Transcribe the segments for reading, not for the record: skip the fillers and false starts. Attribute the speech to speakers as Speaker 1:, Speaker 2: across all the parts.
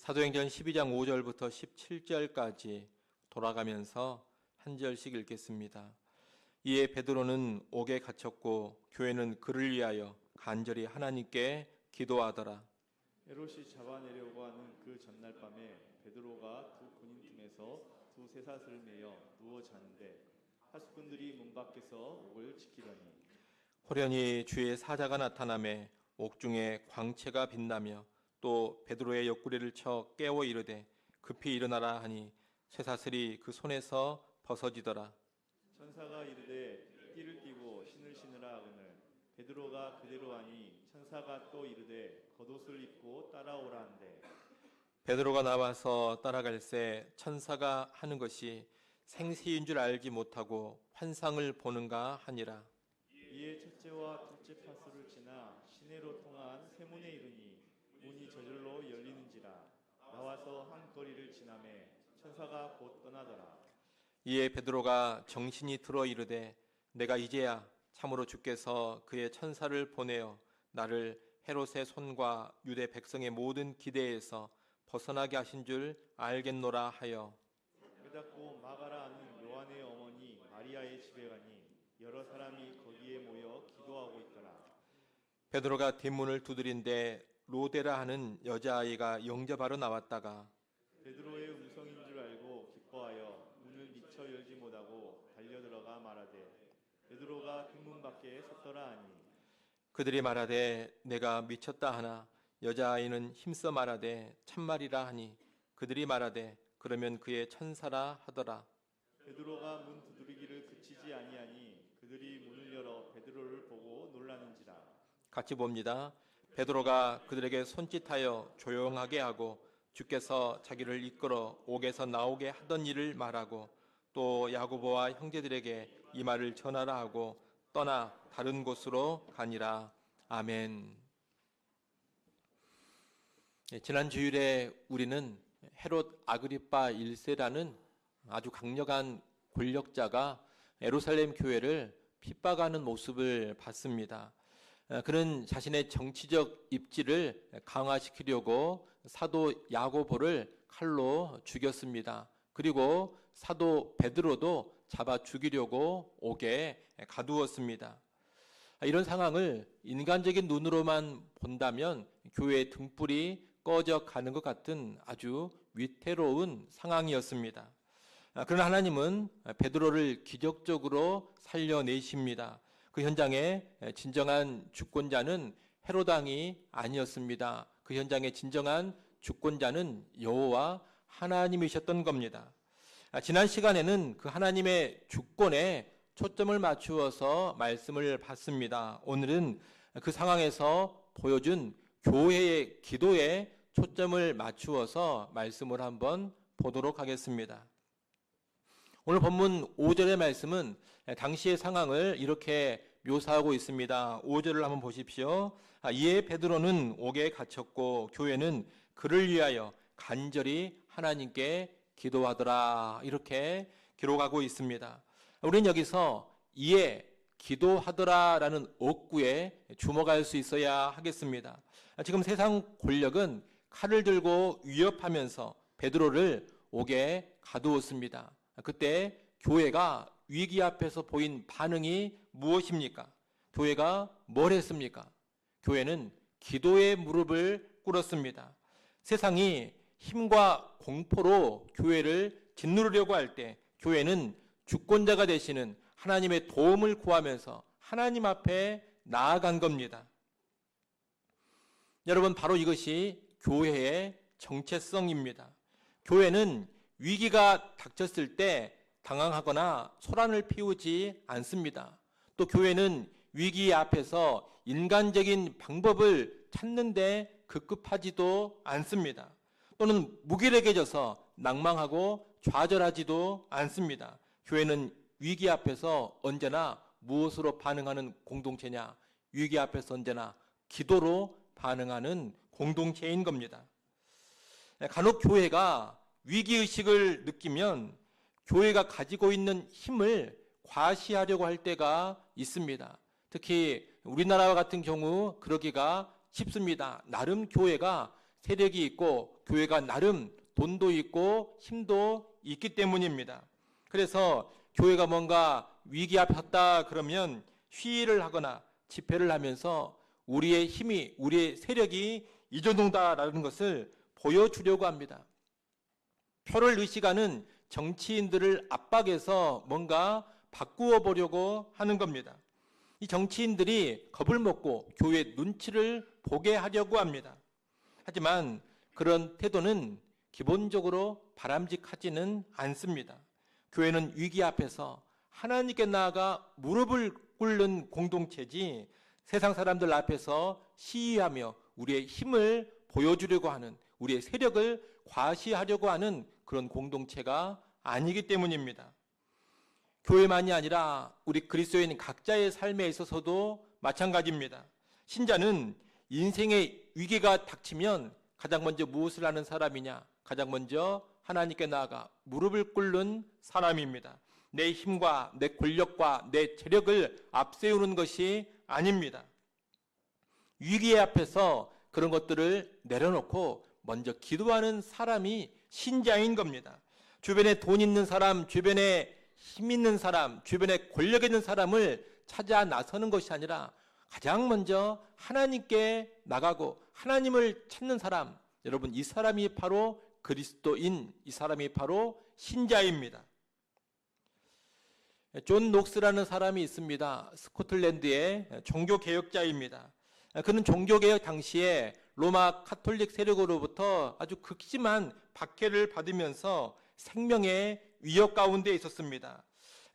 Speaker 1: 사도행전 12장 5절부터 17절까지 돌아가면서 한 절씩 읽겠습니다. 이에 베드로는 옥에 갇혔고 교회는 그를 위하여 간절히 하나님께 기도하더라.
Speaker 2: 헤롯이 잡아내려고 하는 그 전날 밤에 베드로가 두 군인 틈에서 두 쇠사슬을 매여 누워 자는데 하수꾼들이 문 밖에서 옥을 지키더니
Speaker 1: 호련히 주의 사자가 나타나매 옥중에 광채가 빛나며 또 베드로의 옆구리를 쳐 깨워 이르되 급히 일어나라 하니 쇠사슬이 그 손에서 벗어지더라.
Speaker 2: 천사가 이르되 띠를 띠고 신을 신으라 하거늘 베드로가 그대로 하니 천사가 또 이르되 겉옷을 입고 따라오라 한대
Speaker 1: 베드로가 나와서 따라갈새 천사가 하는 것이 생시인 줄 알지 못하고 환상을 보는가 하니라.
Speaker 2: 이에 첫째와 둘째 파수를 지나 시내로 통한 세문에 이르니 문이 저절로 열리는지라 나와서 한 거리를 지나매 천사가 곧 떠나더라.
Speaker 1: 이에 베드로가 정신이 들어 이르되 내가 이제야 참으로 주께서 그의 천사를 보내어 나를 헤롯의 손과 유대 백성의 모든 기대에서 벗어나게 하신 줄 알겠노라 하여
Speaker 2: 깨닫고 마가라 하는 요한의 어머니 마리아의 집에 가니 여러 사람이 거기에 모여 기도하고 있더라.
Speaker 1: 베드로가 뒷문을 두드린데 로데라 하는 여자아이가 영접하러 나왔다가
Speaker 2: 베드로의 음성인 줄 알고 기뻐하여 문을 미처 열지 못하고 달려들어가 말하되 베드로가 뒷문 밖에 섰더라 하니
Speaker 1: 그들이 말하되 내가 미쳤다 하나 여자아이는 힘써 말하되 참말이라 하니 그들이 말하되 그러면 그의 천사라 하더라.
Speaker 2: 베드로가 문 두드리기를 그치지 아니하니 그들이 문을 열어 베드로를 보고 놀라는지라.
Speaker 1: 같이 봅니다. 베드로가 그들에게 손짓하여 조용하게 하고 주께서 자기를 이끌어 옥에서 나오게 하던 일을 말하고 또 야고보와 형제들에게 이 말을 전하라 하고 떠나 다른 곳으로 가니라. 아멘. 지난 주일에 우리는 헤롯 아그리파 1세라는 아주 강력한 권력자가 예루살렘 교회를 핍박하는 모습을 봤습니다. 그는 자신의 정치적 입지를 강화시키려고 사도 야고보를 칼로 죽였습니다. 그리고 사도 베드로도 잡아 죽이려고 옥에 가두었습니다. 이런 상황을 인간적인 눈으로만 본다면 교회의 등불이 꺼져 가는 것 같은 아주 위태로운 상황이었습니다. 그러나 하나님은 베드로를 기적적으로 살려내십니다. 그 현장에 진정한 주권자는 헤롯 왕이 아니었습니다. 그 현장의 진정한 주권자는 여호와 하나님이셨던 겁니다. 지난 시간에는 그 하나님의 주권에 초점을 맞추어서 말씀을 봤습니다. 오늘은 그 상황에서 보여준 교회의 기도에 초점을 맞추어서 말씀을 한번 보도록 하겠습니다. 오늘 본문 5절의 말씀은 당시의 상황을 이렇게 묘사하고 있습니다. 5절을 한번 보십시오. 이에 베드로는 옥에 갇혔고 교회는 그를 위하여 간절히 하나님께 기도하더라. 이렇게 기록하고 있습니다. 우리는 여기서 이에 기도하더라라는 어구에 주목할 수 있어야 하겠습니다. 지금 세상 권력은 칼을 들고 위협하면서 베드로를 옥에 가두었습니다. 그때 교회가 위기 앞에서 보인 반응이 무엇입니까? 교회가 뭘 했습니까? 교회는 기도의 무릎을 꿇었습니다. 세상이 힘과 공포로 교회를 짓누르려고 할 때 교회는 주권자가 되시는 하나님의 도움을 구하면서 하나님 앞에 나아간 겁니다. 여러분, 바로 이것이 교회의 정체성입니다. 교회는 위기가 닥쳤을 때 당황하거나 소란을 피우지 않습니다. 또 교회는 위기 앞에서 인간적인 방법을 찾는데 급급하지도 않습니다. 또는 무기력해져서 낭망하고 좌절하지도 않습니다. 교회는 위기 앞에서 언제나 무엇으로 반응하는 공동체냐? 위기 앞에서 언제나 기도로 반응하는 공동체인 겁니다. 간혹 교회가 위기의식을 느끼면 교회가 가지고 있는 힘을 과시하려고 할 때가 있습니다. 특히 우리나라와 같은 경우 그러기가 쉽습니다. 나름 교회가 세력이 있고 교회가 나름 돈도 있고 힘도 있기 때문입니다. 그래서 교회가 뭔가 위기 앞에 섰다 그러면 시위를 하거나 집회를 하면서 우리의 힘이, 우리의 세력이 이 정도다라는 것을 보여주려고 합니다. 표를 의식하는 정치인들을 압박해서 뭔가 바꾸어 보려고 하는 겁니다. 이 정치인들이 겁을 먹고 교회 눈치를 보게 하려고 합니다. 하지만 그런 태도는 기본적으로 바람직하지는 않습니다. 교회는 위기 앞에서 하나님께 나아가 무릎을 꿇는 공동체지 세상 사람들 앞에서 시위하며 우리의 힘을 보여주려고 하는, 우리의 세력을 과시하려고 하는 그런 공동체가 아니기 때문입니다. 교회만이 아니라 우리 그리스도인 각자의 삶에 있어서도 마찬가지입니다. 신자는 인생의 위기가 닥치면 가장 먼저 무엇을 하는 사람이냐? 가장 먼저 하나님께 나아가 무릎을 꿇는 사람입니다. 내 힘과 내 권력과 내 재력을 앞세우는 것이 아닙니다. 위기의 앞에서 그런 것들을 내려놓고 먼저 기도하는 사람이 신자인 겁니다. 주변에 돈 있는 사람, 주변에 힘 있는 사람, 주변에 권력 있는 사람을 찾아 나서는 것이 아니라 가장 먼저 하나님께 나가고 하나님을 찾는 사람, 여러분 이 사람이 바로 그리스도인, 이 사람이 바로 신자입니다. 존 녹스라는 사람이 있습니다. 스코틀랜드의 종교개혁자입니다. 그는 종교개혁 당시에 로마 카톨릭 세력으로부터 아주 극심한 박해를 받으면서 생명의 위협 가운데 있었습니다.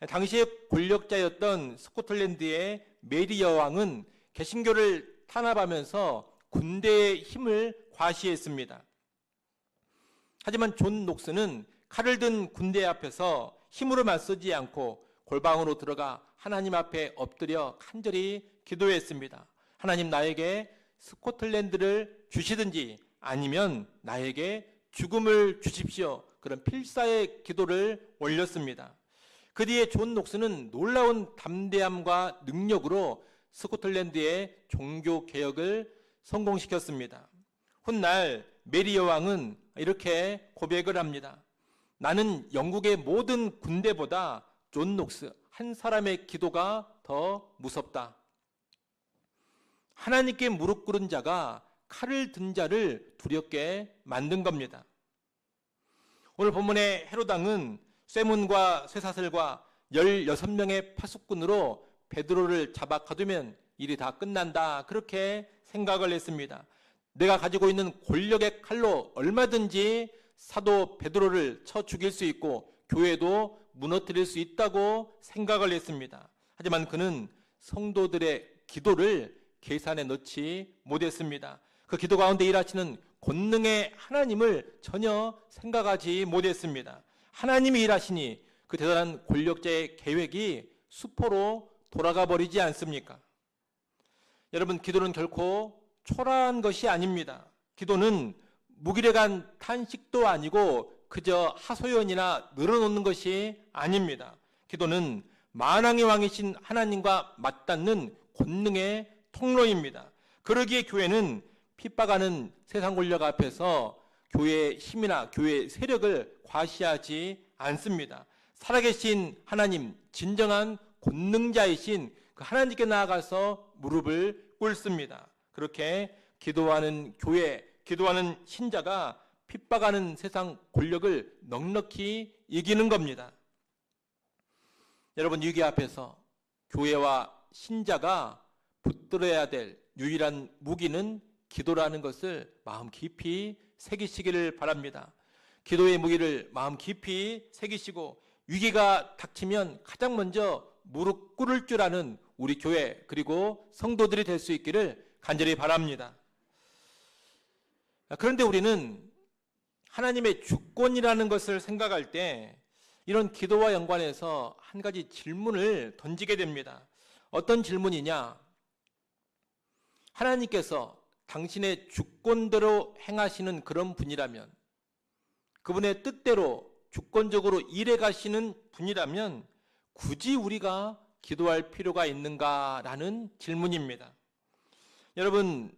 Speaker 1: 당시의 권력자였던 스코틀랜드의 메리 여왕은 개신교를 탄압하면서 군대의 힘을 과시했습니다. 하지만 존 녹스는 칼을 든 군대 앞에서 힘으로 맞서지 않고 골방으로 들어가 하나님 앞에 엎드려 간절히 기도했습니다. 하나님, 나에게 스코틀랜드를 주시든지 아니면 나에게 죽음을 주십시오. 그런 필사의 기도를 올렸습니다. 그 뒤에 존 녹스는 놀라운 담대함과 능력으로 스코틀랜드의 종교 개혁을 성공시켰습니다. 훗날 메리 여왕은 이렇게 고백을 합니다. 나는 영국의 모든 군대보다 존 녹스 한 사람의 기도가 더 무섭다. 하나님께 무릎 꿇은 자가 칼을 든 자를 두렵게 만든 겁니다. 오늘 본문의 헤롯 왕은 쇠문과 쇠사슬과 16명의 파수꾼으로 베드로를 잡아 가두면 일이 다 끝난다, 그렇게 생각을 했습니다. 내가 가지고 있는 권력의 칼로 얼마든지 사도 베드로를 쳐 죽일 수 있고 교회도 무너뜨릴 수 있다고 생각을 했습니다. 하지만 그는 성도들의 기도를 계산에 넣지 못했습니다. 그 기도 가운데 일하시는 권능의 하나님을 전혀 생각하지 못했습니다. 하나님이 일하시니 그 대단한 권력자의 계획이 수포로 돌아가 버리지 않습니까? 여러분, 기도는 결코 초라한 것이 아닙니다. 기도는 무기력한 탄식도 아니고 그저 하소연이나 늘어놓는 것이 아닙니다. 기도는 만왕의 왕이신 하나님과 맞닿는 권능의 통로입니다. 그러기에 교회는 핍박하는 세상 권력 앞에서 교회의 힘이나 교회의 세력을 과시하지 않습니다. 살아계신 하나님, 진정한 권능자이신 그 하나님께 나아가서 무릎을 꿇습니다. 그렇게 기도하는 교회, 기도하는 신자가 핍박하는 세상 권력을 넉넉히 이기는 겁니다. 여러분, 위기 앞에서 교회와 신자가 붙들어야 될 유일한 무기는 기도라는 것을 마음 깊이 새기시기를 바랍니다. 기도의 무기를 마음 깊이 새기시고 위기가 닥치면 가장 먼저 무릎 꿇을 줄 아는 우리 교회 그리고 성도들이 될 수 있기를 간절히 바랍니다. 그런데 우리는 하나님의 주권이라는 것을 생각할 때 이런 기도와 연관해서 한 가지 질문을 던지게 됩니다. 어떤 질문이냐? 하나님께서 당신의 주권대로 행하시는 그런 분이라면, 그분의 뜻대로 주권적으로 일해 가시는 분이라면 굳이 우리가 기도할 필요가 있는가라는 질문입니다. 여러분,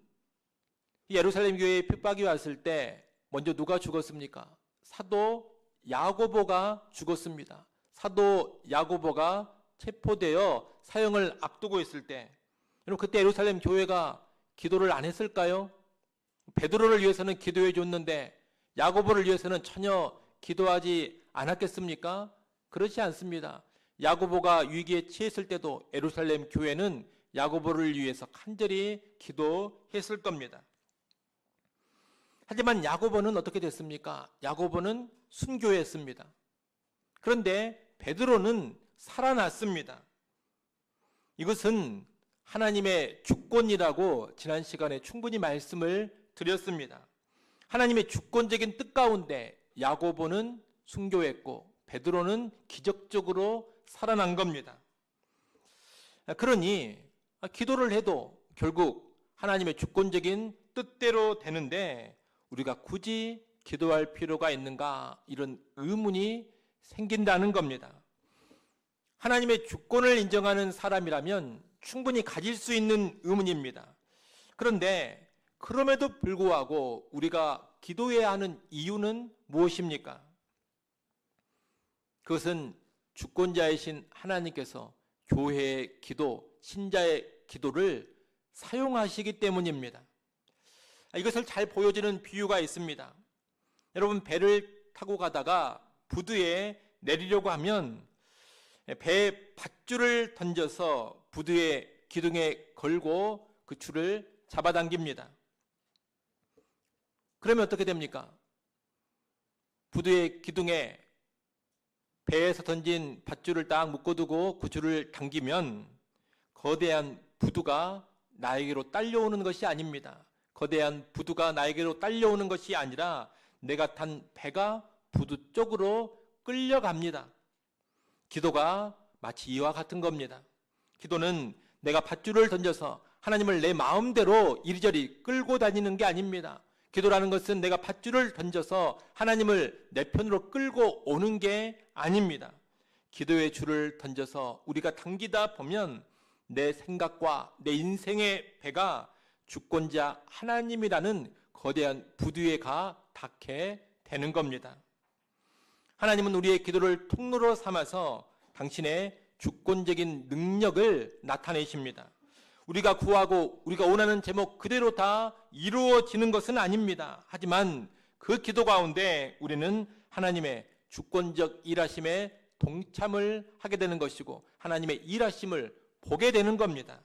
Speaker 1: 이 예루살렘 교회에 핍박이 왔을 때 먼저 누가 죽었습니까? 사도 야고보가 죽었습니다. 사도 야고보가 체포되어 사형을 앞두고 있을 때, 여러분 그때 예루살렘 교회가 기도를 안 했을까요? 베드로를 위해서는 기도해 줬는데 야고보를 위해서는 전혀 기도하지 않았겠습니까? 그렇지 않습니다. 야고보가 위기에 처했을 때도 예루살렘 교회는 야고보를 위해서 간절히 기도했을 겁니다. 하지만 야고보는 어떻게 됐습니까? 야고보는 순교했습니다. 그런데 베드로는 살아났습니다. 이것은 하나님의 주권이라고 지난 시간에 충분히 말씀을 드렸습니다. 하나님의 주권적인 뜻 가운데 야고보는 순교했고 베드로는 기적적으로 살아난 겁니다. 그러니 기도를 해도 결국 하나님의 주권적인 뜻대로 되는데 우리가 굳이 기도할 필요가 있는가, 이런 의문이 생긴다는 겁니다. 하나님의 주권을 인정하는 사람이라면 충분히 가질 수 있는 의문입니다. 그런데 그럼에도 불구하고 우리가 기도해야 하는 이유는 무엇입니까? 그것은 주권자이신 하나님께서 교회의 기도, 신자의 기도를 사용하시기 때문입니다. 이것을 잘 보여주는 비유가 있습니다. 여러분, 배를 타고 가다가 부두에 내리려고 하면 배에 밧줄을 던져서 부두의 기둥에 걸고 그 줄을 잡아당깁니다. 그러면 어떻게 됩니까? 부두의 기둥에 배에서 던진 밧줄을 딱 묶어두고 그 줄을 당기면 거대한 부두가 나에게로 딸려오는 것이 아닙니다. 거대한 부두가 나에게로 딸려오는 것이 아니라 내가 탄 배가 부두 쪽으로 끌려갑니다. 기도가 마치 이와 같은 겁니다. 기도는 내가 밧줄을 던져서 하나님을 내 마음대로 이리저리 끌고 다니는 게 아닙니다. 기도라는 것은 내가 밧줄을 던져서 하나님을 내 편으로 끌고 오는 게 아닙니다. 기도의 줄을 던져서 우리가 당기다 보면 내 생각과 내 인생의 배가 주권자 하나님이라는 거대한 부두에 가 닿게 되는 겁니다. 하나님은 우리의 기도를 통로로 삼아서 당신의 주권적인 능력을 나타내십니다. 우리가 구하고 우리가 원하는 제목 그대로 다 이루어지는 것은 아닙니다. 하지만 그 기도 가운데 우리는 하나님의 주권적 일하심에 동참을 하게 되는 것이고 하나님의 일하심을 보게 되는 겁니다.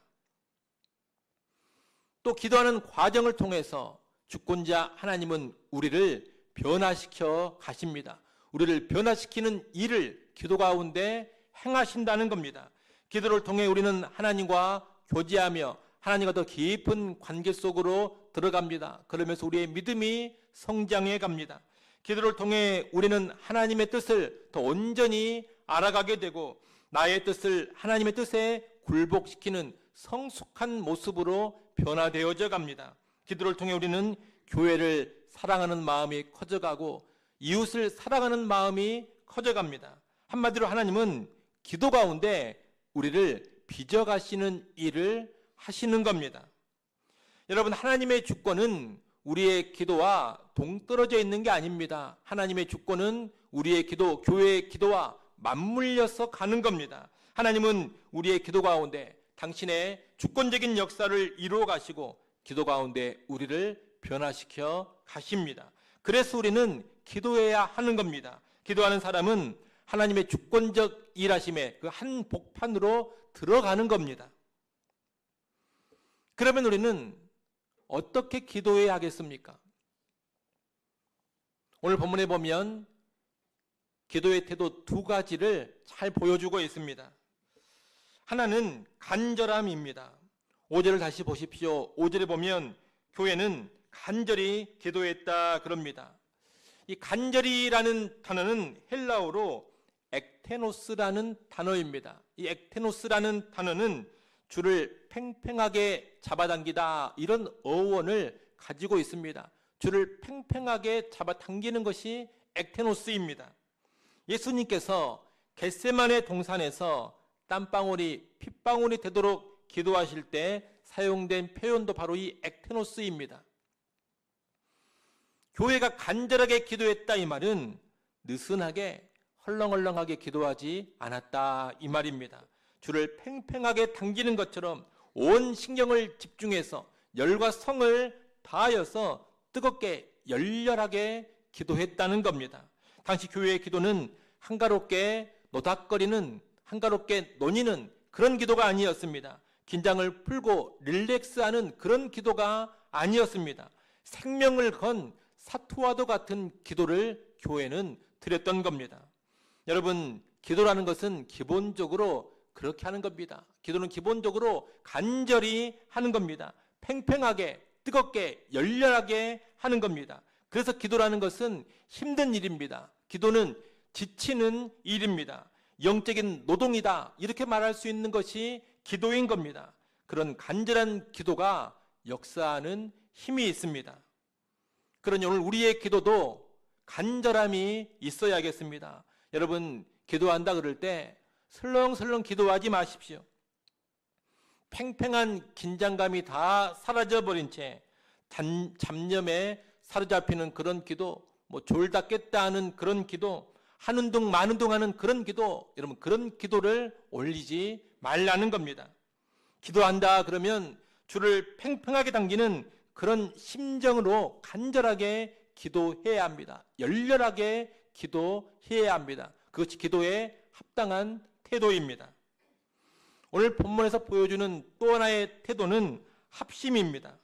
Speaker 1: 또 기도하는 과정을 통해서 주권자 하나님은 우리를 변화시켜 가십니다. 우리를 변화시키는 일을 기도 가운데 행하신다는 겁니다. 기도를 통해 우리는 하나님과 교제하며 하나님과 더 깊은 관계 속으로 들어갑니다. 그러면서 우리의 믿음이 성장해 갑니다. 기도를 통해 우리는 하나님의 뜻을 더 온전히 알아가게 되고 나의 뜻을 하나님의 뜻에 굴복시키는 성숙한 모습으로 변화되어져 갑니다. 기도를 통해 우리는 교회를 사랑하는 마음이 커져가고 이웃을 사랑하는 마음이 커져갑니다. 한마디로 하나님은 기도 가운데 우리를 빚어가시는 일을 하시는 겁니다. 여러분, 하나님의 주권은 우리의 기도와 동떨어져 있는 게 아닙니다. 하나님의 주권은 우리의 기도, 교회의 기도와 맞물려서 가는 겁니다. 하나님은 우리의 기도 가운데 당신의 주권적인 역사를 이루어 가시고 기도 가운데 우리를 변화시켜 가십니다. 그래서 우리는 기도해야 하는 겁니다. 기도하는 사람은 하나님의 주권적 일하심의 그 한 복판으로 들어가는 겁니다. 그러면 우리는 어떻게 기도해야 하겠습니까? 오늘 본문에 보면 기도의 태도 두 가지를 잘 보여주고 있습니다. 하나는 간절함입니다. 5절을 다시 보십시오. 5절에 보면 교회는 간절히 기도했다 그럽니다. 이 간절히라는 단어는 헬라어로 액테노스라는 단어입니다. 이 액테노스라는 단어는 줄을 팽팽하게 잡아당기다 이런 어원을 가지고 있습니다. 줄을 팽팽하게 잡아당기는 것이 액테노스입니다. 예수님께서 겟세마네 동산에서 땀방울이 핏방울이 되도록 기도하실 때 사용된 표현도 바로 이 액테노스입니다. 교회가 간절하게 기도했다 이 말은 느슨하게 헐렁헐렁하게 기도하지 않았다 이 말입니다. 주를 팽팽하게 당기는 것처럼 온 신경을 집중해서 열과 성을 다하여서 뜨겁게 열렬하게 기도했다는 겁니다. 당시 교회의 기도는 한가롭게 노닥거리는, 한가롭게 논의는 그런 기도가 아니었습니다. 긴장을 풀고 릴렉스하는 그런 기도가 아니었습니다. 생명을 건 사투와도 같은 기도를 교회는 드렸던 겁니다. 여러분, 기도라는 것은 기본적으로 그렇게 하는 겁니다. 기도는 기본적으로 간절히 하는 겁니다. 팽팽하게, 뜨겁게, 열렬하게 하는 겁니다. 그래서 기도라는 것은 힘든 일입니다. 기도는 지치는 일입니다. 영적인 노동이다, 이렇게 말할 수 있는 것이 기도인 겁니다. 그런 간절한 기도가 역사하는 힘이 있습니다. 그러니 오늘 우리의 기도도 간절함이 있어야겠습니다. 여러분, 기도한다 그럴 때 설렁설렁 기도하지 마십시오. 팽팽한 긴장감이 다 사라져버린 채 잡념에 사로잡히는 그런 기도, 졸다깼다 하는 그런 기도, 하는 둥 마는 둥 하는 그런 기도, 여러분 그런 기도를 올리지 말라는 겁니다. 기도한다 그러면 주를 팽팽하게 당기는 그런 심정으로 간절하게 기도해야 합니다. 열렬하게 기도해야 합니다. 그것이 기도에 합당한 태도입니다. 오늘 본문에서 보여주는 또 하나의 태도는 합심입니다.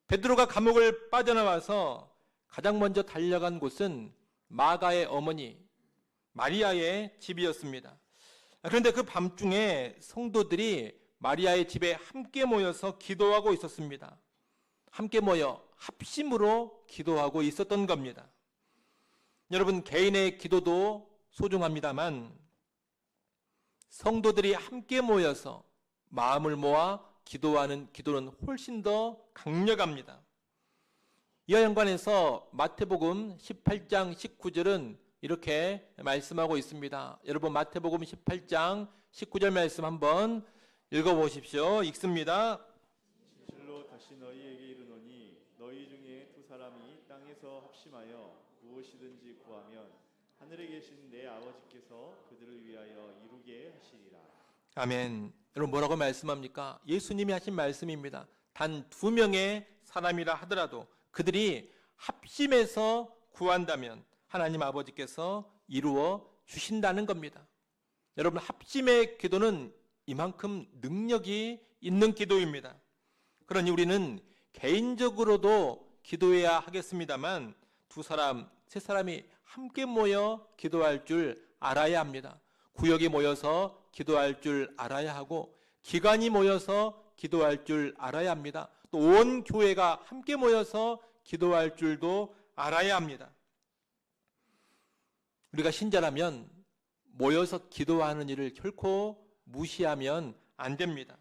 Speaker 1: 베드로가 감옥을 빠져나와서 가장 먼저 달려간 곳은 마가의 어머니 마리아의 집이었습니다. 그런데 그 밤중에 성도들이 마리아의 집에 함께 모여서 기도하고 있었습니다. 함께 모여 합심으로 기도하고 있었던 겁니다. 여러분, 개인의 기도도 소중합니다만 성도들이 함께 모여서 마음을 모아 기도하는 기도는 훨씬 더 강력합니다. 이와 연관해서 마태복음 18장 19절은 이렇게 말씀하고 있습니다. 여러분, 마태복음 18장 19절 말씀 한번 읽어보십시오. 읽습니다.
Speaker 2: 진실로 다시 너희에게 이르노니 너희 중에 두 사람이 땅에서 합심하여 무엇이든지 구하면 하늘에 계신 내 아버지께서 그들을 위하여 이루게 하시리라.
Speaker 1: 아멘. 여러분, 뭐라고 말씀합니까? 예수님이 하신 말씀입니다. 단 2명의 사람이라 하더라도 그들이 합심해서 구한다면 하나님 아버지께서 이루어 주신다는 겁니다. 여러분, 합심의 기도는 이만큼 능력이 있는 기도입니다. 그러니 우리는 개인적으로도 기도해야 하겠습니다만 2사람, 3사람이 함께 모여 기도할 줄 알아야 합니다. 구역이 모여서 기도할 줄 알아야 하고 기관이 모여서 기도할 줄 알아야 합니다. 또 온 교회가 함께 모여서 기도할 줄도 알아야 합니다. 우리가 신자라면 모여서 기도하는 일을 결코 무시하면 안 됩니다.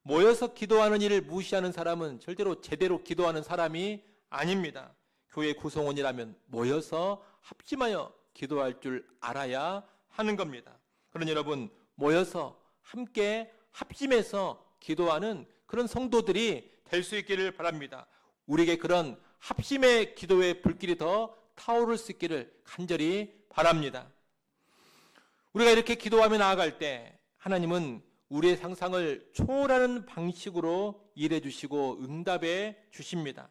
Speaker 1: 모여서 기도하는 일을 무시하는 사람은 절대로 제대로 기도하는 사람이 아닙니다. 교회 구성원이라면 모여서 합심하여 기도할 줄 알아야 하는 겁니다. 그러니 여러분, 모여서 함께 합심해서 기도하는 그런 성도들이 될 수 있기를 바랍니다. 우리에게 그런 합심의 기도의 불길이 더 타오를 수 있기를 간절히 바랍니다. 우리가 이렇게 기도하며 나아갈 때 하나님은 우리의 상상을 초월하는 방식으로 일해 주시고 응답해 주십니다.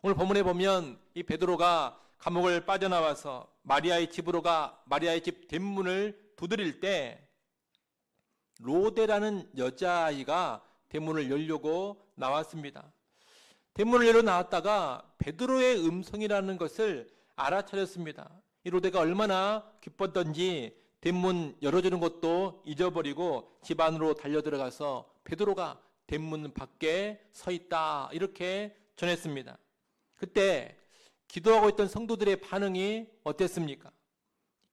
Speaker 1: 오늘 본문에 보면 이 베드로가 감옥을 빠져나와서 마리아의 집으로 가 마리아의 집 대문을 두드릴 때 로데라는 여자아이가 대문을 열려고 나왔습니다. 대문을 열어 나왔다가 베드로의 음성이라는 것을 알아차렸습니다. 이 로데가 얼마나 기뻤던지 대문 열어주는 것도 잊어버리고 집 안으로 달려들어가서 베드로가 대문 밖에 서 있다, 이렇게 전했습니다. 그때 기도하고 있던 성도들의 반응이 어땠습니까?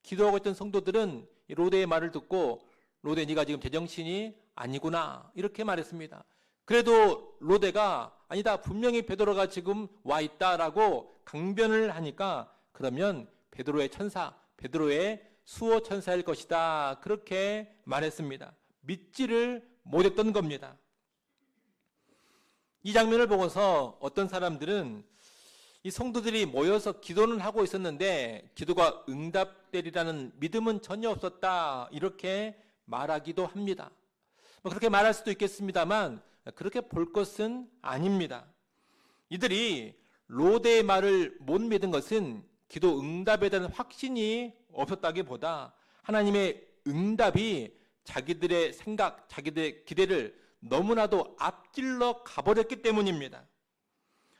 Speaker 1: 기도하고 있던 성도들은 로데의 말을 듣고 로데, 네가 지금 제정신이 아니구나, 이렇게 말했습니다. 그래도 로데가 아니다, 분명히 베드로가 지금 와 있다라고 강변을 하니까 그러면 베드로의 천사, 베드로의 수호 천사일 것이다, 그렇게 말했습니다. 믿지를 못했던 겁니다. 이 장면을 보고서 어떤 사람들은 이 성도들이 모여서 기도는 하고 있었는데 기도가 응답되리라는 믿음은 전혀 없었다, 이렇게 말하기도 합니다. 그렇게 말할 수도 있겠습니다만 그렇게 볼 것은 아닙니다. 이들이 로대의 말을 못 믿은 것은 기도 응답에 대한 확신이 없었다기보다 하나님의 응답이 자기들의 생각, 자기들의 기대를 너무나도 앞질러 가버렸기 때문입니다.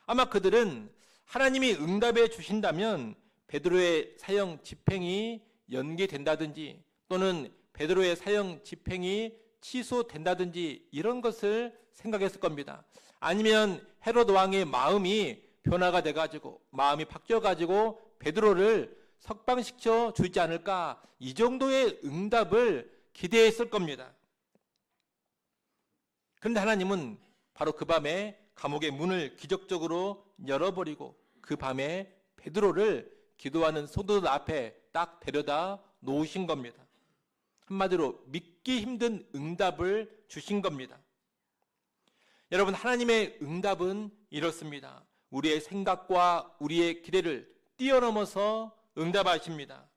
Speaker 1: 아마 그들은 하나님이 응답해 주신다면 베드로의 사형 집행이 연기된다든지 또는 베드로의 사형 집행이 취소된다든지 이런 것을 생각했을 겁니다. 아니면 헤롯 왕의 마음이 변화가 돼가지고 마음이 바뀌어가지고 베드로를 석방시켜 주지 않을까, 이 정도의 응답을 기대했을 겁니다. 그런데 하나님은 바로 그 밤에 감옥의 문을 기적적으로 열어버리고 그 밤에 베드로를 기도하는 성도들 앞에 딱 데려다 놓으신 겁니다. 한마디로 믿기 힘든 응답을 주신 겁니다. 여러분, 하나님의 응답은 이렇습니다. 우리의 생각과 우리의 기대를 뛰어넘어서 응답하십니다.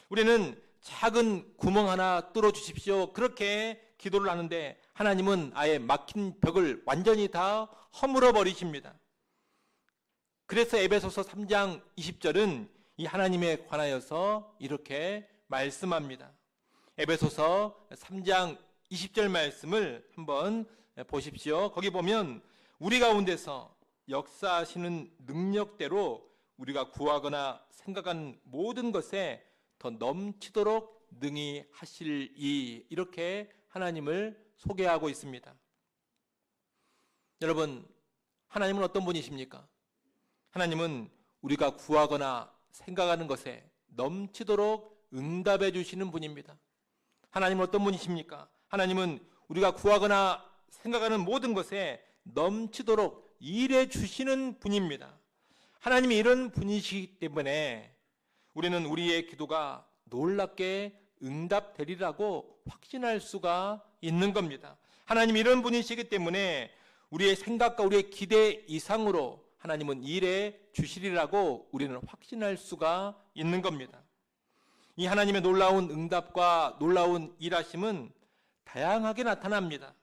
Speaker 1: 우리는 작은 구멍 하나 뚫어 주십시오, 그렇게 기도를 하는데 하나님은 아예 막힌 벽을 완전히 다 허물어 버리십니다. 그래서 에베소서 3장 20절은 이 하나님에 관하여서 이렇게 말씀합니다. 에베소서 3장 20절 말씀을 한번 보십시오. 거기 보면 우리 가운데서 역사하시는 능력대로 우리가 구하거나 생각하는 모든 것에 더 넘치도록 능히 하실이, 이렇게 하나님을 소개하고 있습니다. 여러분, 하나님은 어떤 분이십니까? 하나님은 우리가 구하거나 생각하는 것에 넘치도록 응답해 주시는 분입니다. 하나님은 어떤 분이십니까? 하나님은 우리가 구하거나 생각하는 모든 것에 넘치도록 일해 주시는 분입니다. 하나님이 이런 분이시기 때문에 우리는 우리의 기도가 놀랍게 응답되리라고 확신할 수가 있는 겁니다. 하나님이 이런 분이시기 때문에 우리의 생각과 우리의 기대 이상으로 하나님은 일해 주시리라고 우리는 확신할 수가 있는 겁니다. 이 하나님의 놀라운 응답과 놀라운 일하심은 다양하게 나타납니다.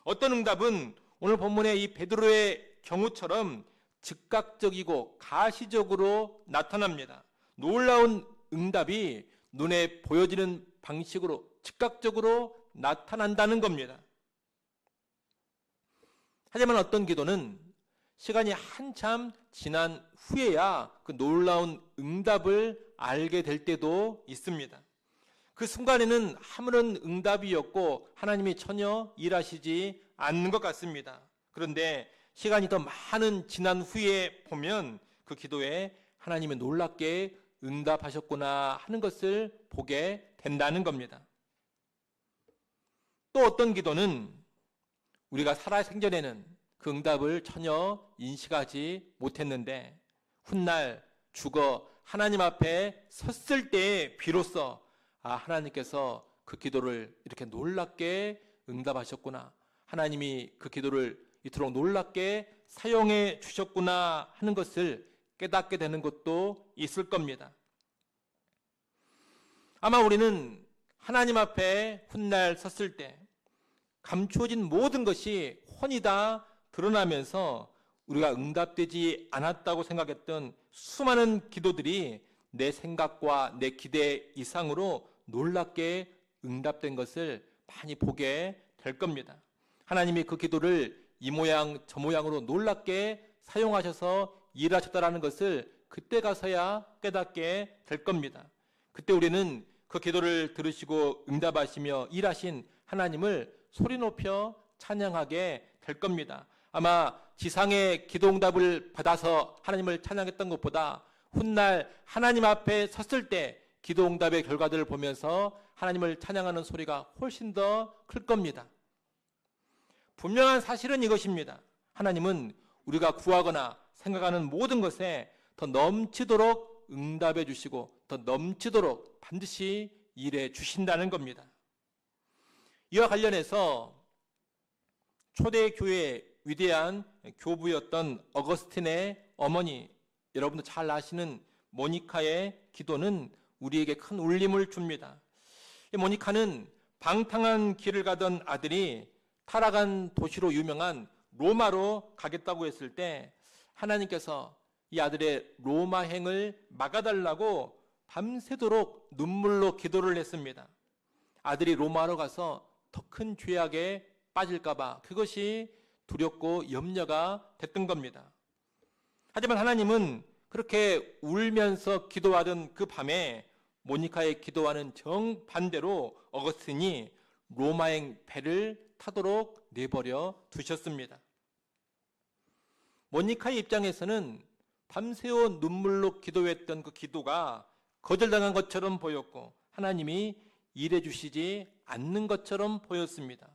Speaker 1: 어떤 응답은 오늘 본문의 이 베드로의 경우처럼 즉각적이고 가시적으로 나타납니다. 놀라운 응답이 눈에 보여지는 방식으로 즉각적으로 나타난다는 겁니다. 하지만 어떤 기도는 시간이 한참 지난 후에야 그 놀라운 응답을 알게 될 때도 있습니다. 그 순간에는 아무런 응답이었고 하나님이 전혀 일하시지 않는 것 같습니다. 그런데 시간이 더 많은 지난 후에 보면 그 기도에 하나님이 놀랍게 응답하셨구나 하는 것을 보게 된다는 겁니다. 또 어떤 기도는 우리가 살아생전에는 그 응답을 전혀 인식하지 못했는데 훗날 죽어 하나님 앞에 섰을 때에 비로소 하나님께서 그 기도를 이렇게 놀랍게 응답하셨구나, 하나님이 그 기도를 이토록 놀랍게 사용해 주셨구나 하는 것을 깨닫게 되는 것도 있을 겁니다. 아마 우리는 하나님 앞에 훗날 섰을 때 감추어진 모든 것이 훤히 다 드러나면서 우리가 응답되지 않았다고 생각했던 수많은 기도들이 내 생각과 내 기대 이상으로 놀랍게 응답된 것을 많이 보게 될 겁니다. 하나님이 그 기도를 이 모양 저 모양으로 놀랍게 사용하셔서 일하셨다라는 것을 그때 가서야 깨닫게 될 겁니다. 그때 우리는 그 기도를 들으시고 응답하시며 일하신 하나님을 소리 높여 찬양하게 될 겁니다. 아마 지상의 기도 응답을 받아서 하나님을 찬양했던 것보다 훗날 하나님 앞에 섰을 때 기도 응답의 결과들을 보면서 하나님을 찬양하는 소리가 훨씬 더 클 겁니다. 분명한 사실은 이것입니다. 하나님은 우리가 구하거나 생각하는 모든 것에 더 넘치도록 응답해 주시고 더 넘치도록 반드시 일해 주신다는 겁니다. 이와 관련해서 초대교회의 위대한 교부였던 어거스틴의 어머니 여러분도 잘 아시는 모니카의 기도는 우리에게 큰 울림을 줍니다. 이 모니카는 방탕한 길을 가던 아들이 타락한 도시로 유명한 로마로 가겠다고 했을 때 하나님께서 이 아들의 로마행을 막아달라고 밤새도록 눈물로 기도를 했습니다. 아들이 로마로 가서 더 큰 죄악에 빠질까봐 그것이 두렵고 염려가 됐던 겁니다. 하지만 하나님은 그렇게 울면서 기도하던 그 밤에 모니카의 기도와는 정반대로 어거스틴이 로마행 배를 타도록 내버려 두셨습니다. 모니카의 입장에서는 밤새워 눈물로 기도했던 그 기도가 거절당한 것처럼 보였고 하나님이 일해 주시지 않는 것처럼 보였습니다.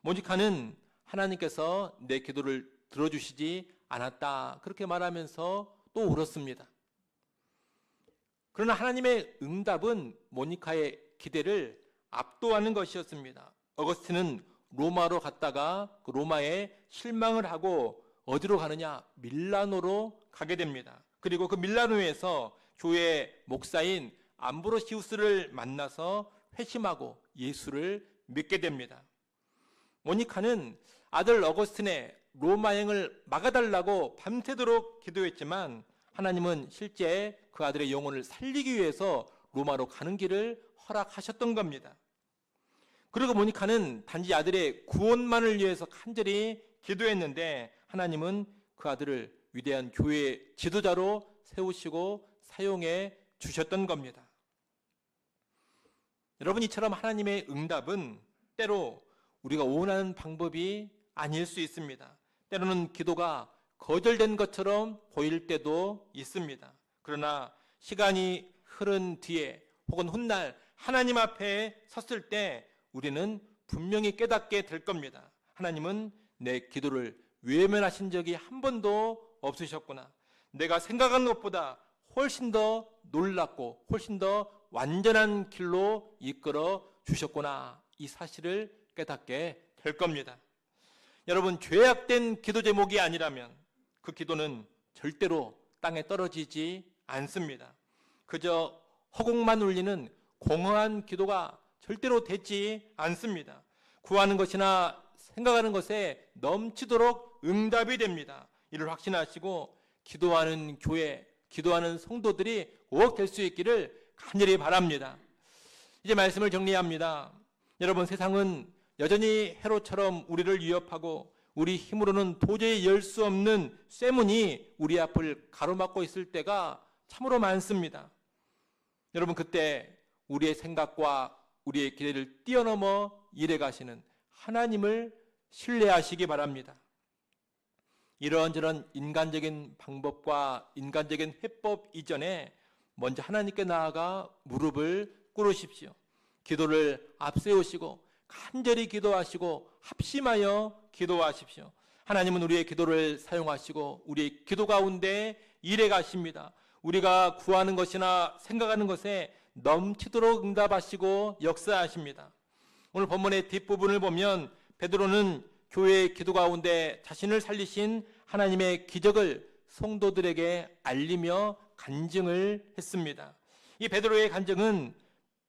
Speaker 1: 모니카는 하나님께서 내 기도를 들어주시지 않았다 그렇게 말하면서 또 울었습니다. 그러나 하나님의 응답은 모니카의 기대를 압도하는 것이었습니다. 어거스틴은 로마로 갔다가 그 로마에 실망을 하고 어디로 가느냐? 밀라노로 가게 됩니다. 그리고 그 밀라노에서 교회 목사인 암브로시우스를 만나서 회심하고 예수를 믿게 됩니다. 모니카는 아들 어거스틴의 로마행을 막아달라고 밤새도록 기도했지만 하나님은 실제 그 아들의 영혼을 살리기 위해서 로마로 가는 길을 허락하셨던 겁니다. 그리고 모니카는 단지 아들의 구원만을 위해서 간절히 기도했는데 하나님은 그 아들을 위대한 교회의 지도자로 세우시고 사용해 주셨던 겁니다. 여러분, 이처럼 하나님의 응답은 때로 우리가 원하는 방법이 아닐 수 있습니다. 때로는 기도가 거절된 것처럼 보일 때도 있습니다. 그러나 시간이 흐른 뒤에 혹은 훗날 하나님 앞에 섰을 때 우리는 분명히 깨닫게 될 겁니다. 하나님은 내 기도를 외면하신 적이 한 번도 없으셨구나. 내가 생각한 것보다 훨씬 더 놀랍고 훨씬 더 완전한 길로 이끌어 주셨구나. 이 사실을 깨닫게 될 겁니다. 여러분, 죄악된 기도 제목이 아니라면 그 기도는 절대로 땅에 떨어지지 않습니다. 그저 허공만 울리는 공허한 기도가 절대로 되지 않습니다. 구하는 것이나 생각하는 것에 넘치도록 응답이 됩니다. 이를 확신하시고 기도하는 교회, 기도하는 성도들이 꼭 될 수 있기를 간절히 바랍니다. 이제 말씀을 정리합니다. 여러분, 세상은 여전히 헤롯처럼 우리를 위협하고 우리 힘으로는 도저히 열 수 없는 쇠문이 우리 앞을 가로막고 있을 때가 참으로 많습니다. 여러분, 그때 우리의 생각과 우리의 기대를 뛰어넘어 일해 가시는 하나님을 신뢰하시기 바랍니다. 이런저런 인간적인 방법과 인간적인 해법 이전에 먼저 하나님께 나아가 무릎을 꿇으십시오. 기도를 앞세우시고 간절히 기도하시고 합심하여 기도하십시오. 하나님은 우리의 기도를 사용하시고 우리의 기도 가운데 일해 가십니다. 우리가 구하는 것이나 생각하는 것에 넘치도록 응답하시고 역사하십니다. 오늘 본문의 뒷부분을 보면 베드로는 교회의 기도 가운데 자신을 살리신 하나님의 기적을 성도들에게 알리며 간증을 했습니다. 이 베드로의 간증은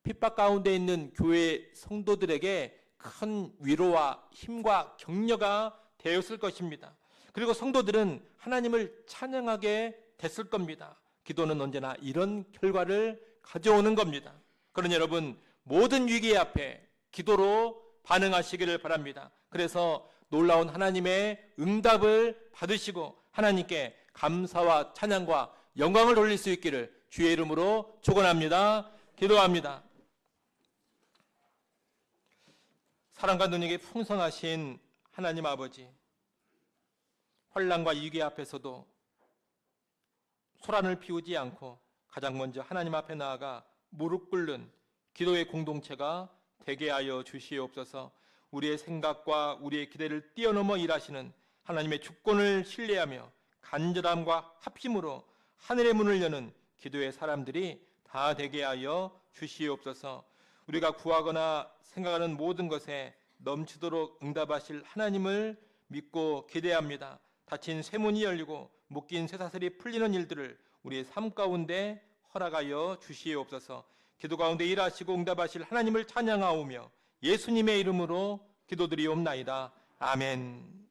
Speaker 1: 핍박 가운데 있는 교회 성도들에게 큰 위로와 힘과 격려가 되었을 것입니다. 그리고 성도들은 하나님을 찬양하게 됐을 겁니다. 기도는 언제나 이런 결과를 가져오는 겁니다. 그러니 여러분, 모든 위기 앞에 기도로 반응하시기를 바랍니다. 그래서 놀라운 하나님의 응답을 받으시고 하나님께 감사와 찬양과 영광을 돌릴 수 있기를 주의 이름으로 축원합니다. 기도합니다. 사랑과 능력이 풍성하신 하나님 아버지, 환난과 위기 앞에서도 소란을 피우지 않고 가장 먼저 하나님 앞에 나아가 무릎 꿇는 기도의 공동체가 되게 하여 주시옵소서. 우리의 생각과 우리의 기대를 뛰어넘어 일하시는 하나님의 주권을 신뢰하며 간절함과 합심으로 하늘의 문을 여는 기도의 사람들이 다 되게 하여 주시옵소서. 우리가 구하거나 생각하는 모든 것에 넘치도록 응답하실 하나님을 믿고 기대합니다. 닫힌 쇠문이 열리고 묶인 쇠사슬이 풀리는 일들을 우리의 삶 가운데 허락하여 주시옵소서. 기도 가운데 일하시고 응답하실 하나님을 찬양하오며 예수님의 이름으로 기도드리옵나이다. 아멘.